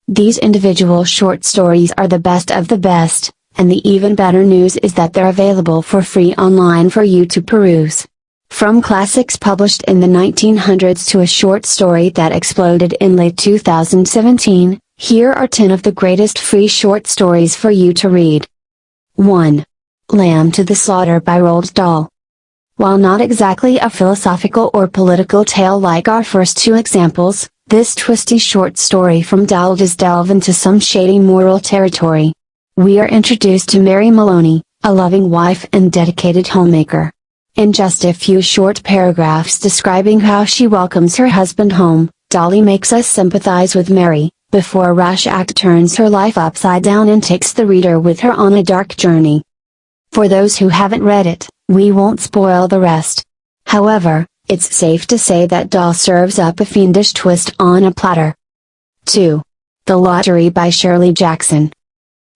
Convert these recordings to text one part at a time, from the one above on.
These individual short stories are the best of the best, and the even better news is that they're available for free online for you to peruse. From classics published in the 1900s to a short story that exploded in late 2017, here are 10 of the greatest free short stories for you to read. 1. Lamb to the Slaughter by Roald Dahl. While not exactly a philosophical or political tale like our first two examples, this twisty short story from Dahl does delve into some shady moral territory. We are introduced to Mary Maloney, a loving wife and dedicated homemaker. In just a few short paragraphs describing how she welcomes her husband home, Dolly makes us sympathize with Mary, before a rash act turns her life upside down and takes the reader with her on a dark journey. For those who haven't read it, we won't spoil the rest. However, it's safe to say that Dahl serves up a fiendish twist on a platter. 2. The Lottery by Shirley Jackson.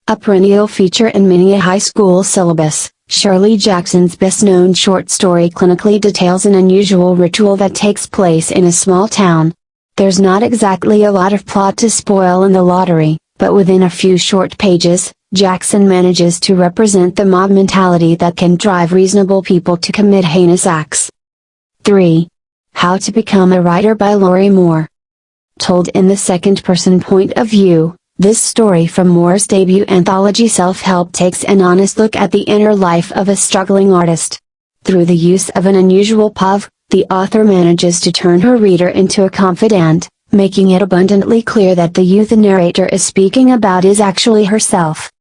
A perennial feature in many a high school syllabus, Shirley Jackson's best-known short story clinically details an unusual ritual that takes place in a small town. There's not exactly a lot of plot to spoil in The Lottery, but within a few short pages, Jackson manages to represent the mob mentality that can drive reasonable people to commit heinous acts. 3. How to Become a Writer by Lori Moore. Told in the second-person point of view, this story from Moore's debut anthology Self-Help takes an honest look at the inner life of a struggling artist. Through the use of an unusual POV, the author manages to turn her reader into a confidant, making it abundantly clear that the youth the narrator is speaking about is actually herself.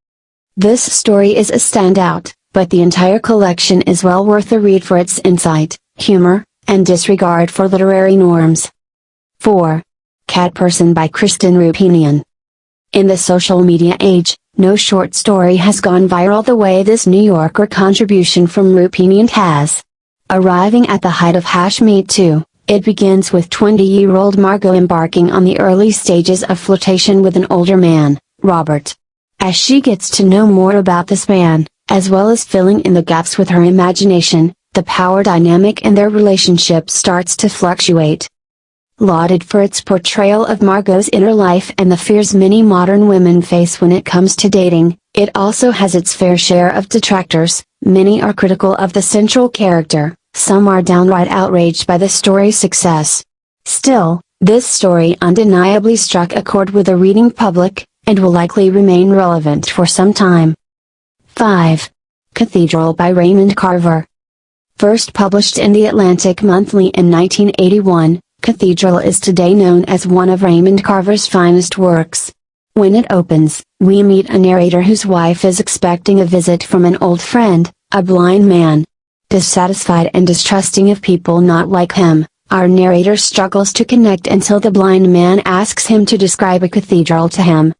This story is a standout, but the entire collection is well worth the read for its insight, humor, and disregard for literary norms. 4. Cat Person by Kristen Roupenian. In the social media age, no short story has gone viral the way this New Yorker contribution from Roupenian has. Arriving at the height of #MeToo, it begins with 20-year-old Margot embarking on the early stages of flirtation with an older man, Robert. As she gets to know more about this man, as well as filling in the gaps with her imagination, the power dynamic in their relationship starts to fluctuate. Lauded for its portrayal of Margot's inner life and the fears many modern women face when it comes to dating, it also has its fair share of detractors. Many are critical of the central character, some are downright outraged by the story's success. Still, this story undeniably struck a chord with the reading public, and will likely remain relevant for some time. 5. Cathedral by Raymond Carver. First published in the Atlantic Monthly in 1981, Cathedral is today known as one of Raymond Carver's finest works. When it opens, we meet a narrator whose wife is expecting a visit from an old friend, a blind man. Dissatisfied and distrusting of people not like him, our narrator struggles to connect until the blind man asks him to describe a cathedral to him.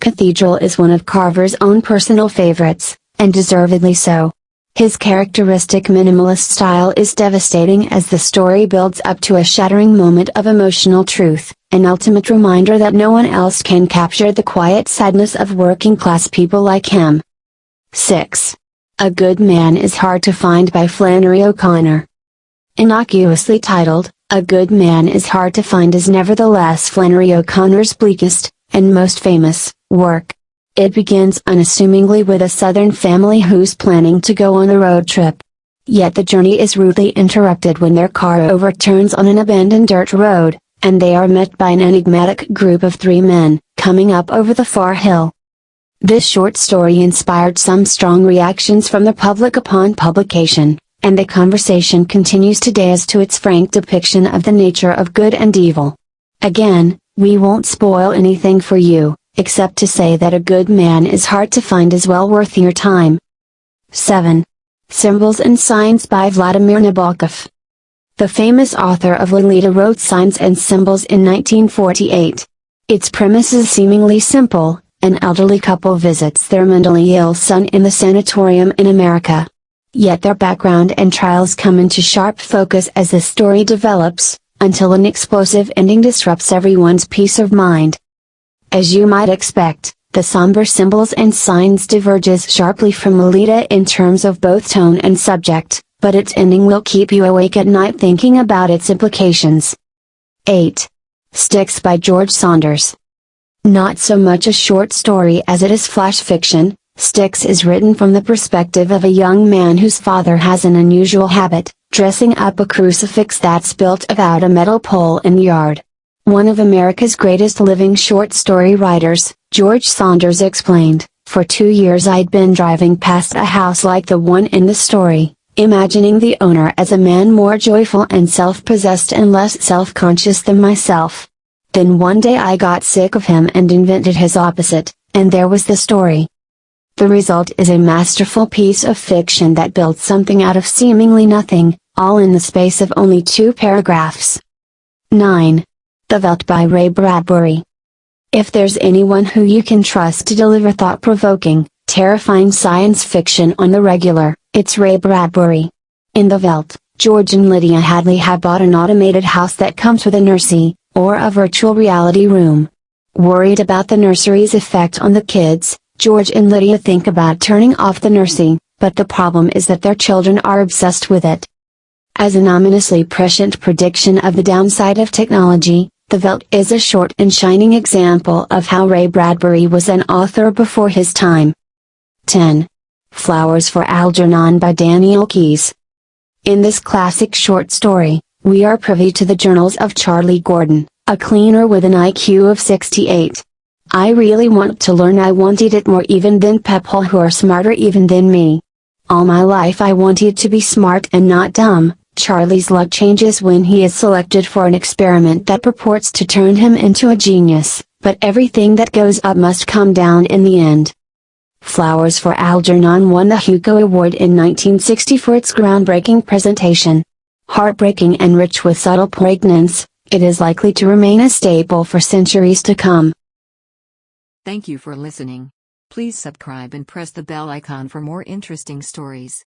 Cathedral is one of Carver's own personal favorites, and deservedly so. His characteristic minimalist style is devastating as the story builds up to a shattering moment of emotional truth, an ultimate reminder that no one else can capture the quiet sadness of working-class people like him. 6. A Good Man is Hard to Find by Flannery O'Connor. Innocuously titled, A Good Man is Hard to Find is nevertheless Flannery O'Connor's bleakest, and most famous, work. It begins unassumingly with a Southern family who's planning to go on a road trip. Yet the journey is rudely interrupted when their car overturns on an abandoned dirt road, and they are met by an enigmatic group of 3 men, coming up over the far hill. This short story inspired some strong reactions from the public upon publication, and the conversation continues today as to its frank depiction of the nature of good and evil. Again, we won't spoil anything for you, except to say that A Good Man is Hard to Find is well worth your time. 7. Symbols and Signs by Vladimir Nabokov. The famous author of Lolita wrote Signs and Symbols in 1948. Its premise is seemingly simple: an elderly couple visits their mentally ill son in the sanatorium in America. Yet their background and trials come into sharp focus as the story develops, until an explosive ending disrupts everyone's peace of mind. As you might expect, the somber Symbols and Signs diverges sharply from Lolita in terms of both tone and subject, but its ending will keep you awake at night thinking about its implications. 8. Sticks by George Saunders. Not so much a short story as it is flash fiction, Styx is written from the perspective of a young man whose father has an unusual habit, dressing up a crucifix that's built about a metal pole in the yard. One of America's greatest living short story writers, George Saunders explained, "For 2 years I'd been driving past a house like the one in the story, imagining the owner as a man more joyful and self-possessed and less self-conscious than myself. Then one day I got sick of him and invented his opposite, and there was the story." The result is a masterful piece of fiction that built something out of seemingly nothing, all in the space of only 2 paragraphs. 9. The Veldt by Ray Bradbury. If there's anyone who you can trust to deliver thought-provoking, terrifying science fiction on the regular, it's Ray Bradbury. In The Veldt, George and Lydia Hadley have bought an automated house that comes with a nursery, or a virtual reality room. Worried about the nursery's effect on the kids, George and Lydia think about turning off the nursery, but the problem is that their children are obsessed with it. As an ominously prescient prediction of the downside of technology, The Veldt is a short and shining example of how Ray Bradbury was an author before his time. 10. Flowers for Algernon by Daniel Keyes. In this classic short story, we are privy to the journals of Charlie Gordon, a cleaner with an IQ of 68. "I really want to learn. I wanted it more even than people who are smarter even than me. All my life I wanted to be smart and not dumb." Charlie's luck changes when he is selected for an experiment that purports to turn him into a genius, but everything that goes up must come down in the end. Flowers for Algernon won the Hugo Award in 1960 for its groundbreaking presentation. Heartbreaking and rich with subtle poignance, it is likely to remain a staple for centuries to come. Thank you for listening. Please subscribe and press the bell icon for more interesting stories.